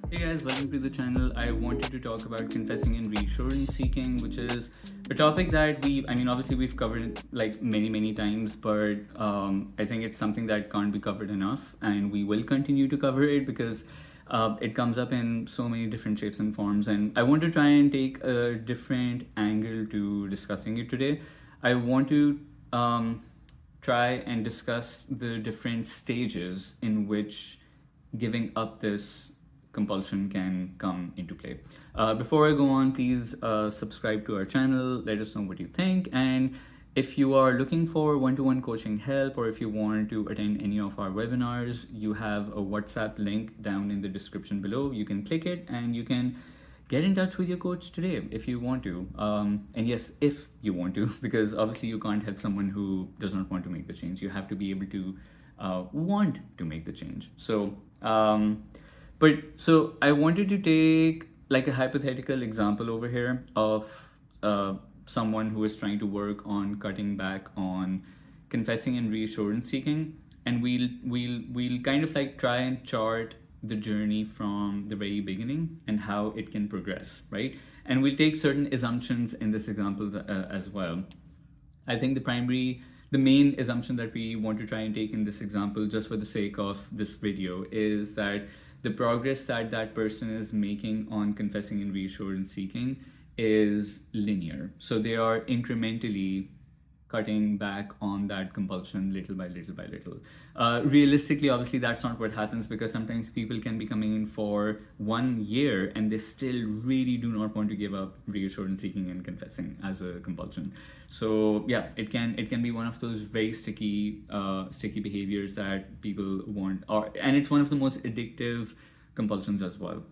Hey guys, welcome to the channel. I wanted to talk about confessing and reassurance seeking, which is a topic that obviously we've covered it like many times, but I think it's something that can't be covered enough, and we will continue to cover it because it comes up in so many different shapes and forms. And I want to try and take a different angle to discussing it today. I want to try and discuss the different stages in which giving up this compulsion can come into play. Before I go on, please subscribe to our channel, let us know what you think, and if you are looking for one-to-one coaching help, or if you want to attend any of our webinars, you have a WhatsApp link down in the description below. You can click it and you can get in touch with your coach today if you want to. And yes, if you want to, because obviously you can't help someone who does not want to make the change. You have to be able to want to make the change. So I wanted to take like a hypothetical example over here of someone who is trying to work on cutting back on confessing and reassurance seeking, and we'll kind of like try and chart the journey from the very beginning and how it can progress, right? And we'll take certain assumptions in this example as well. I think the main assumption that we want to try and take in this example, just for the sake of this video, is that the progress that that person is making on confessing and reassurance seeking is linear. So they are incrementally cutting back on that compulsion little by little by little. Realistically, obviously, that's not what happens, because sometimes people can be coming in for 1 year and they still really do not want to give up reassurance seeking and confessing as a compulsion. So yeah, it can be one of those very sticky behaviors that people want, and it's one of the most addictive compulsions as well,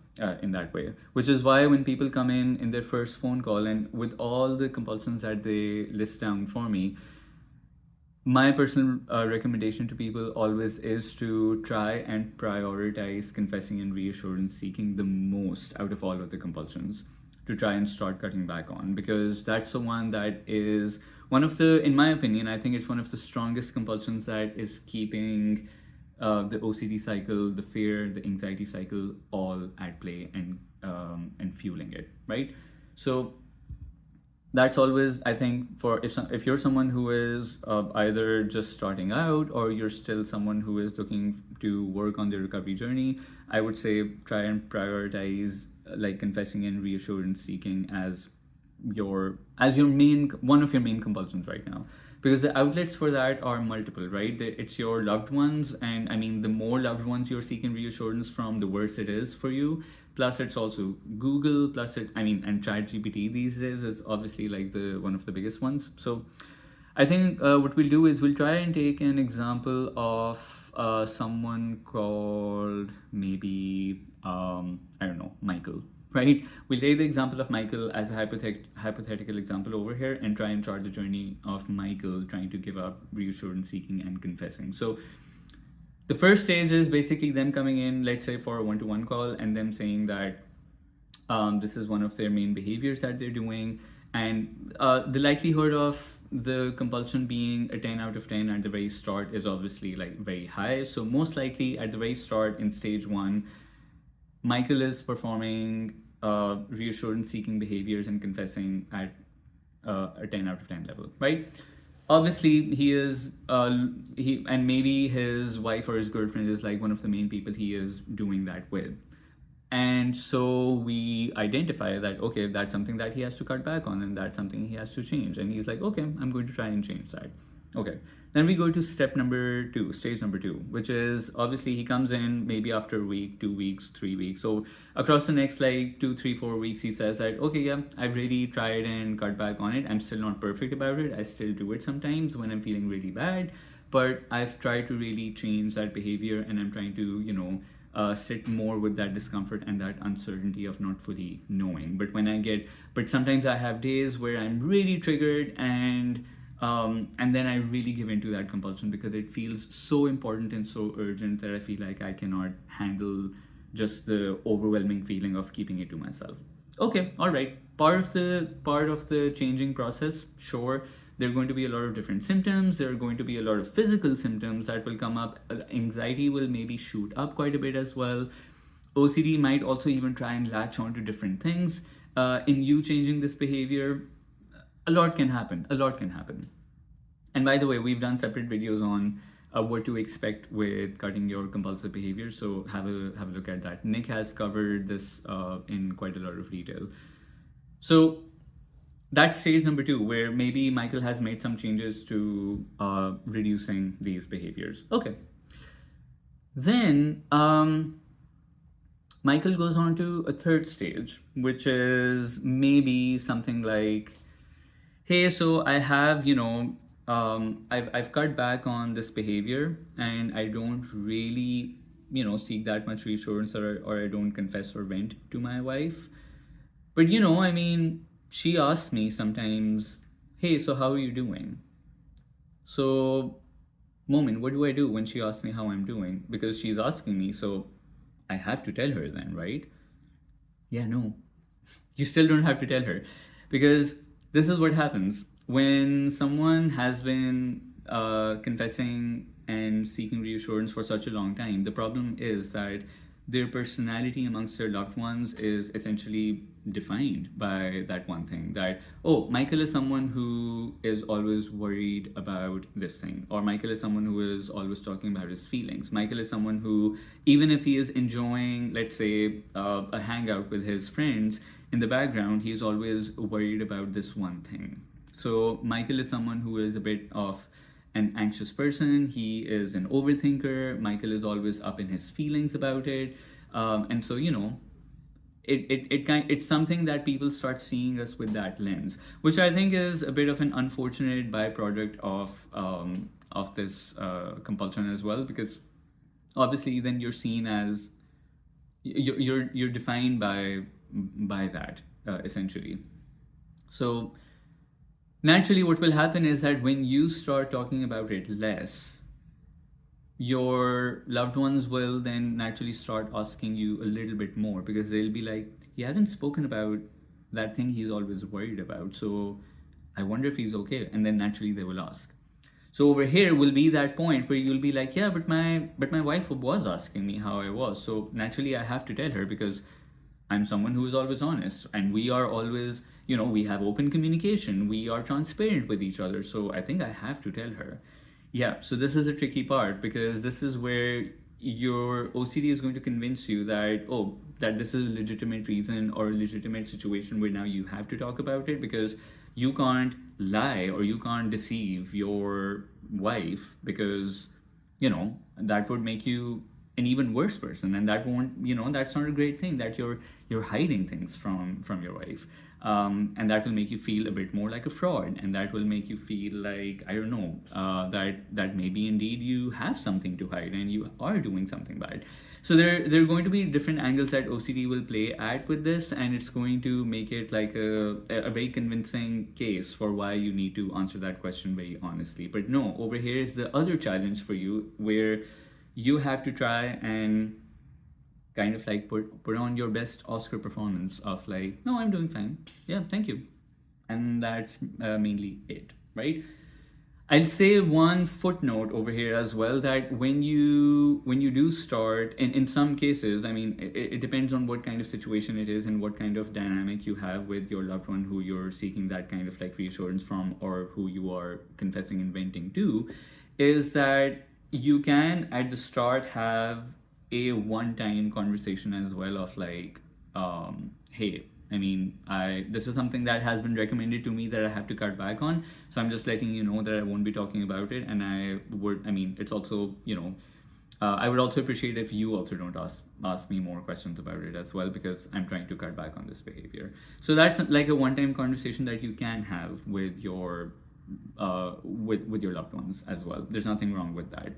in that way, which is why when people come in their first phone call and with all the compulsions that they list down for me, my personal recommendation to people always is to try and prioritize confessing and reassurance seeking the most out of all of the compulsions, to try and start cutting back on, because that's the one that is one of the, in my opinion, I think it's one of the strongest compulsions that is keeping the OCD cycle, the fear, the anxiety cycle, all at play and fueling it, right? So that's always, I think, for if you're someone who is either just starting out or you're still someone who is looking to work on their recovery journey, I would say try and prioritize like confessing and reassurance seeking as your main, one of your main compulsions right now, because the outlets for that are multiple, right? It's your loved ones, and I mean, the more loved ones you're seeking reassurance from, the worse it is for you. Plus it's also Google, plus and ChatGPT these days is obviously like the one of the biggest ones. So I think what we'll do is we'll try and take an example of someone called maybe I don't know, Michael, right? We'll take the example of Michael as a hypothetical example over here and try and chart the journey of Michael trying to give up reassurance seeking and confessing. So the first stage is basically them coming in, let's say for a one-to-one call, and them saying that this is one of their main behaviors that they're doing, and the likelihood of the compulsion being a 10 out of 10 at the very start is obviously like very high. So most likely at the very start in stage 1, Michael is performing reassurance seeking behaviors and confessing at a 10 out of 10 level, right? Obviously he is and maybe his wife or his girlfriend is like one of the main people he is doing that with, and so we identify that, okay, that's something that he has to cut back on and that's something he has to change, and he's like, okay, I'm going to try and change that. Okay, then we go to stage number 2, which is obviously he comes in maybe after a week, 2 weeks, 3 weeks. So across the next like 2, 3, 4 weeks, he says that, okay, yeah, I've really tried and cut back on it. I'm still not perfect about it. I still do it sometimes when I'm feeling really bad, but I've tried to really change that behavior, and I'm trying to, sit more with that discomfort and that uncertainty of not fully knowing. But sometimes I have days where I'm really triggered, and then I really give into that compulsion because it feels so important and so urgent that I feel like I cannot handle just the overwhelming feeling of keeping it to myself. Okay, all right. Part of the changing process, sure. There are going to be a lot of different symptoms. There are going to be a lot of physical symptoms that will come up. Anxiety will maybe shoot up quite a bit as well. OCD might also even try and latch on to different things. In you changing this behavior, a lot can happen. A lot can happen. And by the way, we've done separate videos on what to expect with cutting your compulsive behavior. So have a look at that. Nick has covered this in quite a lot of detail. So that's stage number 2, where maybe Michael has made some changes to reducing these behaviors. Okay. Then Michael goes on to a third stage, which is maybe something like, hey, so I have, I've cut back on this behavior, and I don't really, seek that much reassurance, or I don't confess or vent to my wife. But, I mean, she asks me sometimes, hey, so how are you doing? So, Moment, what do I do when she asks me how I'm doing? Because she's asking me, so I have to tell her then, right? Yeah, no. You still don't have to tell her. Because this is what happens when someone has been confessing and seeking reassurance for such a long time. The problem is that their personality amongst their loved ones is essentially defined by that one thing, that, oh, Michael is someone who is always worried about this thing, or Michael is someone who is always talking about his feelings. Michael is someone who, even if he is enjoying, let's say, a hangout with his friends, in the background he is always worried about this one thing. So Michael is someone who is a bit of an anxious person. He is an overthinker. Michael is always up in his feelings about it. And so, it's something that people start seeing us with that lens, which I think is a bit of an unfortunate byproduct of this compulsion as well, because obviously then you're seen as, you're defined by that essentially. So naturally, what will happen is that when you start talking about it less, your loved ones will then naturally start asking you a little bit more, because they'll be like, he hasn't spoken about that thing he's always worried about, so I wonder if he's okay. And then naturally they will ask. So over here will be that point where you'll be like, yeah, but my wife was asking me how I was, so naturally I have to tell her, because I'm someone who is always honest, and we are always, we have open communication, we are transparent with each other, so I think I have to tell her. Yeah, so this is a tricky part, because this is where your OCD is going to convince you that, oh, that this is a legitimate reason or a legitimate situation where now you have to talk about it, because you can't lie or you can't deceive your wife, because, that would make you an even worse person, and that won't, that's not a great thing, that you're hiding things from your wife. And that will make you feel a bit more like a fraud, and that will make you feel like, I don't know, that maybe indeed you have something to hide and you are doing something bad. So there are going to be different angles that OCD will play at with this, and it's going to make it like a very convincing case for why you need to answer that question very honestly. But no, over here is the other challenge for you, where you have to try and kind of like put on your best Oscar performance of like, no, I'm doing fine. Yeah, thank you. And that's mainly it, right? I'll say one footnote over here as well, that when you do start, in some cases, I mean, it depends on what kind of situation it is and what kind of dynamic you have with your loved one who you're seeking that kind of like reassurance from, or who you are confessing and venting to, is that you can at the start have a one-time conversation as well of like, hey, I mean, this is something that has been recommended to me that I have to cut back on, so I'm just letting you know that I won't be talking about it. And it's also, I would also appreciate if you also don't ask me more questions about it as well, because I'm trying to cut back on this behavior. So that's like a one-time conversation that you can have with your with your loved ones as well. There's nothing wrong with that.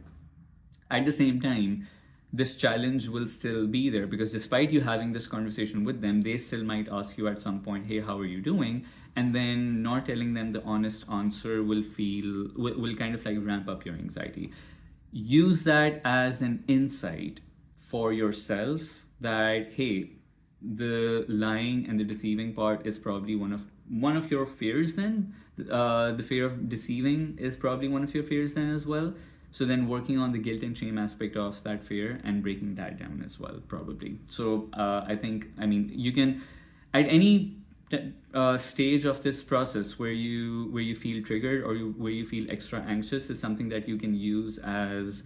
At the same time, this challenge will still be there, because despite you having this conversation with them, they still might ask you at some point, hey, how are you doing? And then not telling them the honest answer will kind of like ramp up your anxiety. Use that as an insight for yourself, that hey, the lying and the deceiving part is probably one of your fears then. The fear of deceiving is probably one of your fears then as well. So then working on the guilt and shame aspect of that fear and breaking that down as well, probably. So I think, I mean, you can, at any stage of this process where you feel triggered or where you feel extra anxious is something that you can use as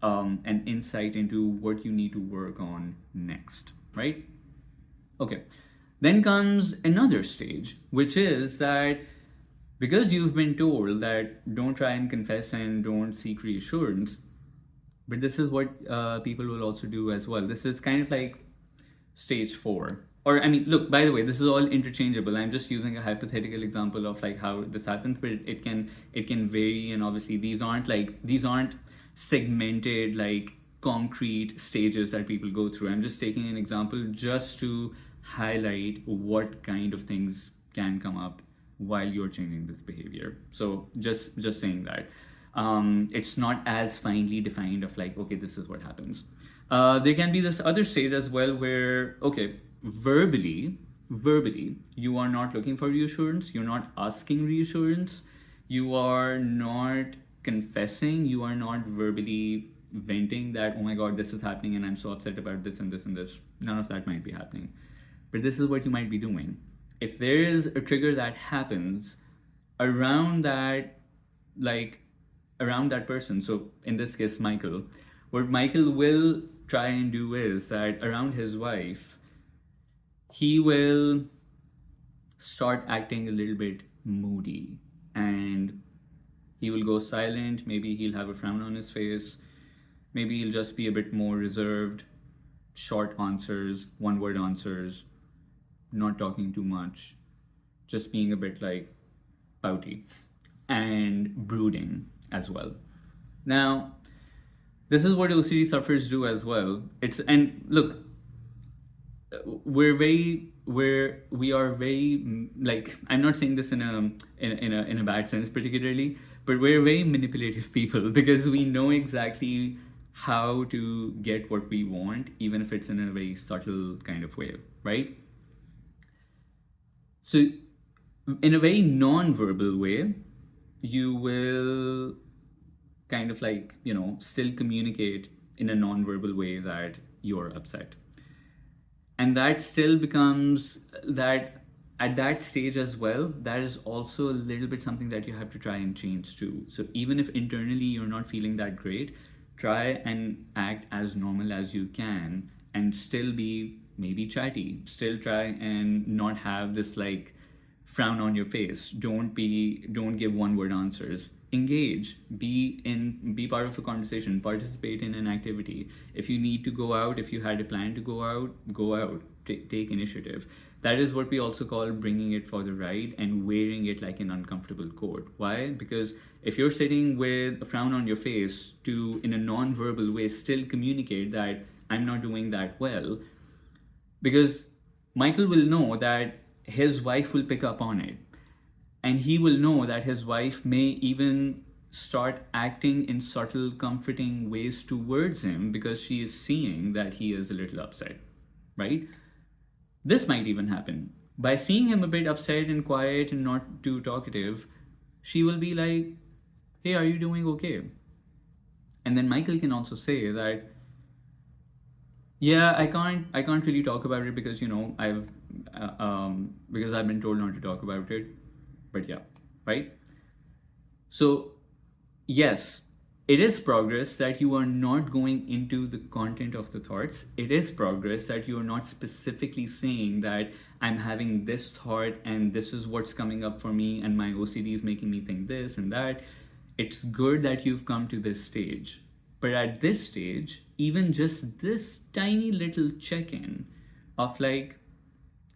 an insight into what you need to work on next, right? Okay. Then comes another stage, which is that because you've been told that don't try and confess and don't seek reassurance, but this is what people will also do as well. This is kind of like stage 4. Or I mean, look, by the way, this is all interchangeable. I'm just using a hypothetical example of like how this happens, but it can vary, and obviously these aren't segmented like concrete stages that people go through. I'm just taking an example just to highlight what kind of things can come up while you're changing this behavior. So just saying that it's not as finely defined of like, okay, this is what happens. There can be this other stage as well where, okay, verbally, you are not looking for reassurance, you're not asking reassurance, you are not confessing, you are not verbally venting that, oh my god, this is happening and I'm so upset about this and this and this. None of that might be happening. But this is what you might be doing. If there is a trigger that happens around that, like around that person, so in this case, Michael, what Michael will try and do is that around his wife, he will start acting a little bit moody and he will go silent. Maybe he'll have a frown on his face. Maybe he'll just be a bit more reserved, short answers, one word answers, not talking too much, just being a bit like pouty and brooding as well. Now, this is what OCD sufferers do as well. And look, we are very, like, I'm not saying this in a bad sense particularly, but we're very manipulative people because we know exactly how to get what we want, even if it's in a very subtle kind of way, right? So in a very non-verbal way, you will kind of like, still communicate in a non-verbal way that you're upset. And that still becomes that at that stage as well, that is also a little bit something that you have to try and change too. So even if internally you're not feeling that great, try and act as normal as you can and still be maybe chatty. Still try and not have this like frown on your face. Don't give one word answers. Engage, be part of a conversation, participate in an activity. If you need to go out, if you had a plan to go out, take initiative. That is what we also call bringing it for the ride and wearing it like an uncomfortable coat. Why? Because if you're sitting with a frown on your face to, in a non-verbal way, still communicate that I'm not doing that well, because Michael will know that his wife will pick up on it. And he will know that his wife may even start acting in subtle, comforting ways towards him because she is seeing that he is a little upset, right? This might even happen. By seeing him a bit upset and quiet and not too talkative, she will be like, hey, are you doing okay? And then Michael can also say that, yeah, I can't really talk about it because, because I've been told not to talk about it. But yeah, right? So yes, it is progress that you are not going into the content of the thoughts. It is progress that you are not specifically saying that I'm having this thought and this is what's coming up for me and my OCD is making me think this and that. It's good that you've come to this stage. But at this stage, even just this tiny little check-in of like,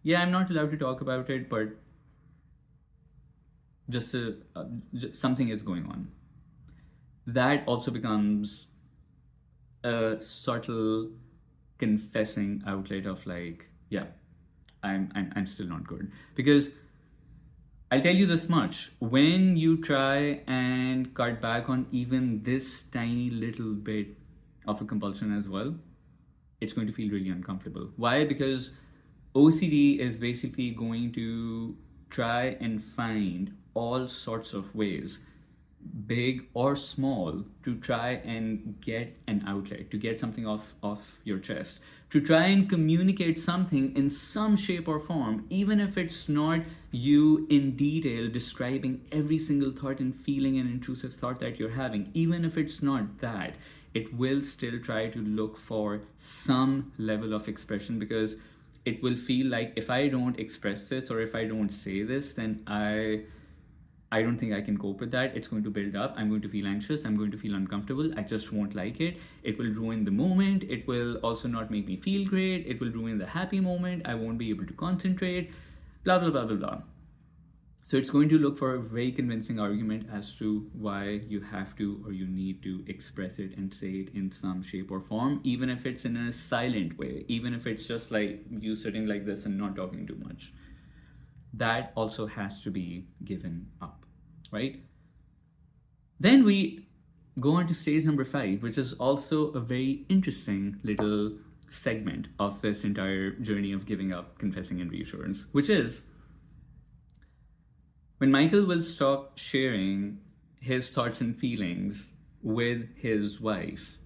yeah, I'm not allowed to talk about it, but just something is going on. That also becomes a subtle confessing outlet of like, yeah, I'm still not good. Because I'll tell you this much, when you try and cut back on even this tiny little bit of a compulsion as well, it's going to feel really uncomfortable. Why? Because OCD is basically going to try and find all sorts of ways big or small, to try and get an outlet, to get something off your chest, to try and communicate something in some shape or form, even if it's not you in detail describing every single thought and feeling and intrusive thought that you're having, even if it's not that, it will still try to look for some level of expression, because it will feel like, if I don't express this or if I don't say this, then I don't think I can cope with that. It's going to build up. I'm going to feel anxious. I'm going to feel uncomfortable. I just won't like it. It will ruin the moment. It will also not make me feel great. It will ruin the happy moment. I won't be able to concentrate. Blah, blah, blah, blah, blah. So it's going to look for a very convincing argument as to why you have to or you need to express it and say it in some shape or form, even if it's in a silent way, even if it's just like you sitting like this and not talking too much. That also has to be given up, right? Then we go on to stage number 5, which is also a very interesting little segment of this entire journey of giving up, confessing, and reassurance, which is when Michael will stop sharing his thoughts and feelings with his wife.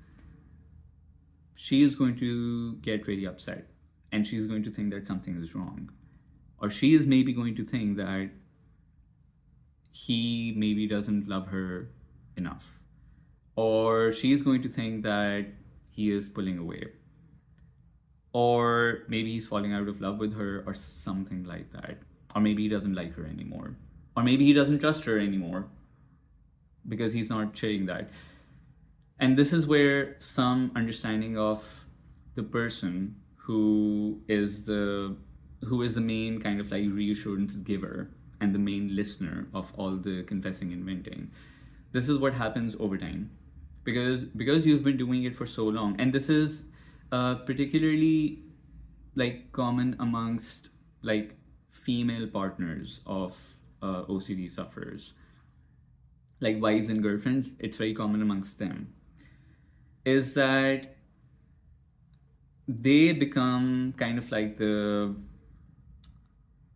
She is going to get really upset, and she's going to think that something is wrong. Or she is maybe going to think that he maybe doesn't love her enough. Or she's going to think that he is pulling away. Or maybe he's falling out of love with her or something like that. Or maybe he doesn't like her anymore. Or maybe he doesn't trust her anymore because he's not sharing that. And this is where some understanding of the person who is the main kind of like reassurance giver and the main listener of all the confessing and venting. This is what happens over time, because you've been doing it for so long, and this is particularly like common amongst like female partners of OCD sufferers, like wives and girlfriends. It's very common amongst them, is that they become kind of like the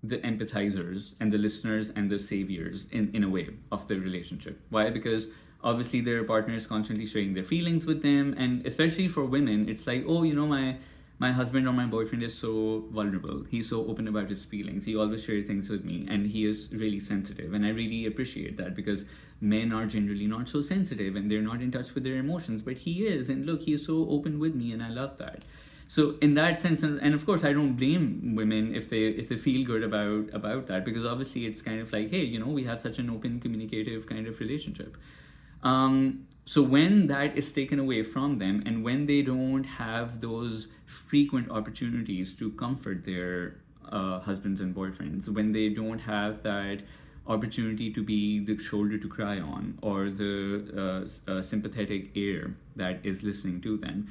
empathizers and the listeners and the saviors in a way of the relationship. Why? Because obviously their partner is constantly sharing their feelings with them, and especially for women, it's like, oh, you know, my husband or my boyfriend is so vulnerable. He's so open about his feelings. He always shares things with me, and he is really sensitive. And I really appreciate that, because men are generally not so sensitive and they're not in touch with their emotions. But he is, and look, he is so open with me, and I love that. So in that sense, and of course, I don't blame women if they feel good about that, because obviously it's kind of like, hey, you know, we have such an open, communicative kind of relationship. So when that is taken away from them, and when they don't have those frequent opportunities to comfort their husbands and boyfriends, when they don't have that opportunity to be the shoulder to cry on, or the sympathetic ear that is listening to them,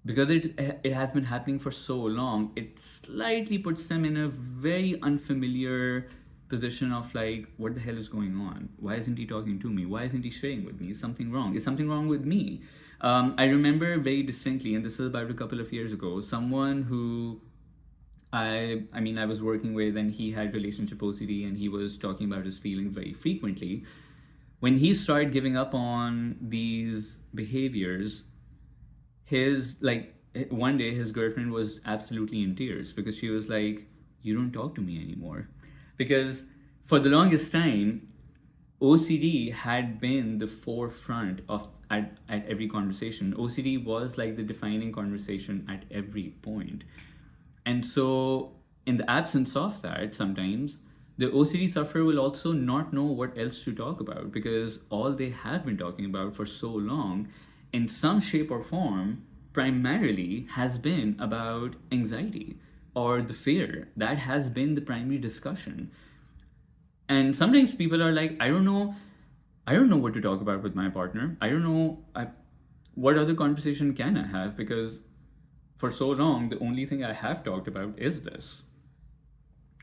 because it has been happening for so long, it slightly puts them in a very unfamiliar position of like, what the hell is going on? Why isn't he talking to me? Why isn't he sharing with me? Is something wrong? Is something wrong with me? I remember very distinctly, and this was about a couple of years ago, someone who I was working with, and he had relationship OCD, and he was talking about his feelings very frequently. When he started giving up on these behaviors, his like one day his girlfriend was absolutely in tears, because she was like, you don't talk to me anymore. Because for the longest time, OCD had been the forefront of at every conversation. OCD was like the defining conversation at every point. And so in the absence of that, sometimes the OCD sufferer will also not know what else to talk about, because all they have been talking about for so long, in some shape or form, primarily has been about anxiety or the fear. That has been the primary discussion. And sometimes people are like, I don't know what to talk about with my partner. I don't know what other conversation can I have, because for so long the only thing I have talked about is this.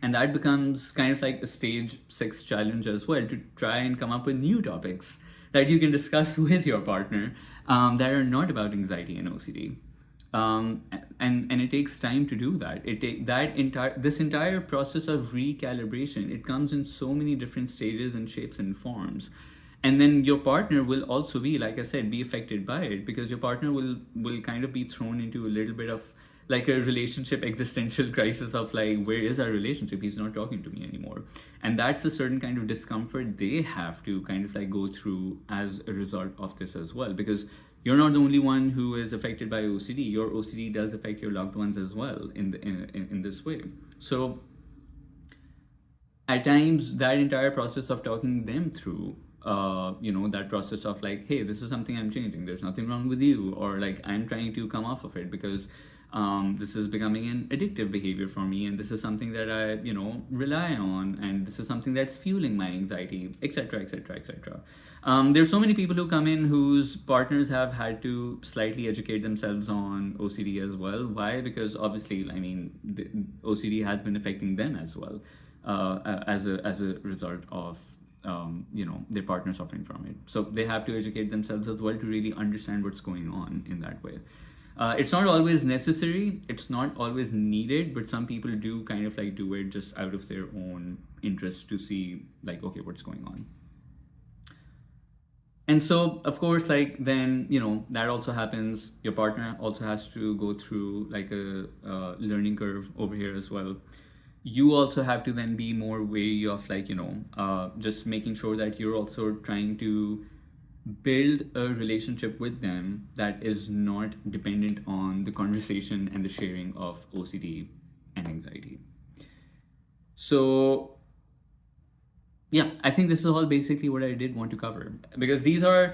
And that becomes kind of like a stage 6 challenge as well, to try and come up with new topics that you can discuss with your partner, that are not about anxiety and OCD. And it takes time to do that. This entire process of recalibration, it comes in so many different stages and shapes and forms. And then your partner will also be, like I said, be affected by it, because your partner will kind of be thrown into a little bit of like a relationship existential crisis of like, where is our relationship? He's not talking to me anymore. And that's a certain kind of discomfort they have to kind of like go through as a result of this as well, because you're not the only one who is affected by OCD. Your OCD does affect your loved ones as well in this way. So at times that entire process of talking them through, that process of like, hey, this is something I'm changing, there's nothing wrong with you, or like, I'm trying to come off of it because this is becoming an addictive behavior for me, and this is something that I rely on, and this is something that's fueling my anxiety, etc., etc., etc. There's so many people who come in whose partners have had to slightly educate themselves on OCD as well. Why? Because obviously, I mean, the OCD has been affecting them as well, as a result of their partner suffering from it. So they have to educate themselves as well to really understand what's going on in that way. It's not always necessary, it's not always needed, but some people do kind of like do it just out of their own interest to see like, okay, what's going on. And so of course, like, then that also happens, your partner also has to go through like a learning curve over here as well. You also have to then be more wary of like, just making sure that you're also trying to build a relationship with them that is not dependent on the conversation and the sharing of OCD and anxiety. So yeah, I think this is all basically what I did want to cover, because these are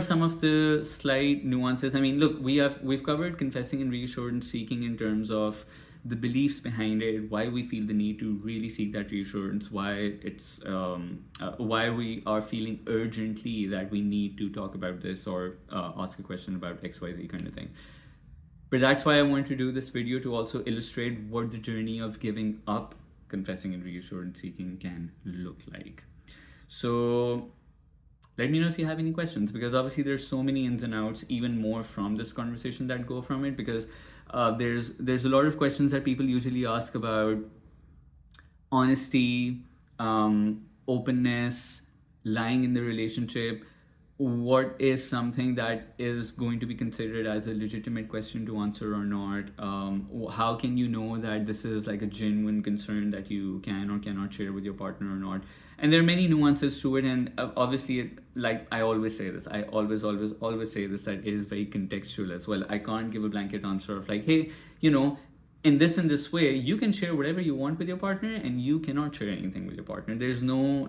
some of the slight nuances. I mean, look, we've covered confessing and reassurance seeking in terms of the beliefs behind it, why we feel the need to really seek that reassurance, why it's why we are feeling urgently that we need to talk about this or ask a question about XYZ kind of thing. But that's why I wanted to do this video, to also illustrate what the journey of giving up confessing and reassurance seeking can look like. So let me know if you have any questions, because obviously there's so many ins and outs, even more from this conversation, that go from it, because there's a lot of questions that people usually ask about honesty, openness, lying in the relationship. What is something that is going to be considered as a legitimate question to answer or not? How can you know that this is like a genuine concern that you can or cannot share with your partner or not? And there are many nuances to it, and obviously, like I always say this, I always say this, that it is very contextual as well. I can't give a blanket answer of like, hey, in this way, you can share whatever you want with your partner, and you cannot share anything with your partner. There's no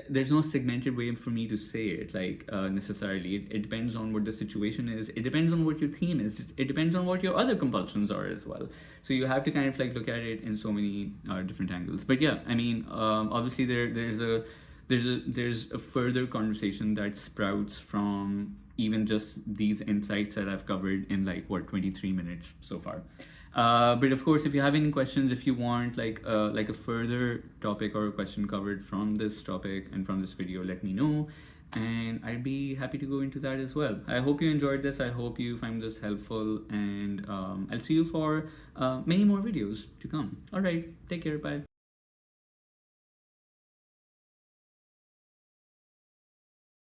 there's no segmented way for me to say it, like necessarily. It depends on what the situation is, it depends on what your theme is, it depends on what your other compulsions are as well. So you have to kind of like look at it in so many different angles. But yeah, I mean, obviously there's a further conversation that sprouts from even just these insights that I've covered in 23 minutes so far. But of course, if you have any questions, if you want like a further topic or a question covered from this topic and from this video, let me know, and I'd be happy to go into that as well. I hope you enjoyed this, I hope you find this helpful, and I'll see you for many more videos to come. All right, take care, bye.